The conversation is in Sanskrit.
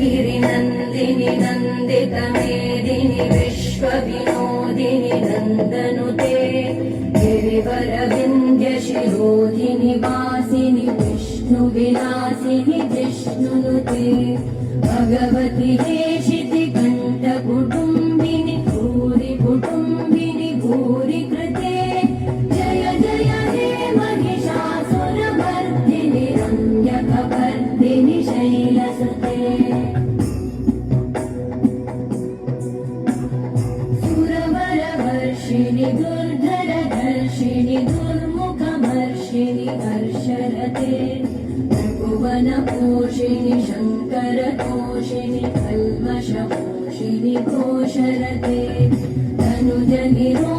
ऐगिरिनन्दिनि नन्दितमेदिनि विश्वविनोदिनि नन्दनुते गिरिवरविन्द्यशिरोधिनि वासिनि विष्णुविलासिनि जिष्णुनुते भगवति हेशितिकण्ठकुटुम्बिनि भूरि कुटुम्बिनि भूरि कृते जय जय हे महिषासुरमर्दिनि रम्यकवर्दिनि शैलसुते सुरवरवर्षिणि दुर्धरधर्षिणि दुर्मुखमर्षिणि हर्षरते भुवनपोषिणि शङ्करतोषिणि कल्मषपोषिणि घोषरते तनुजनिरो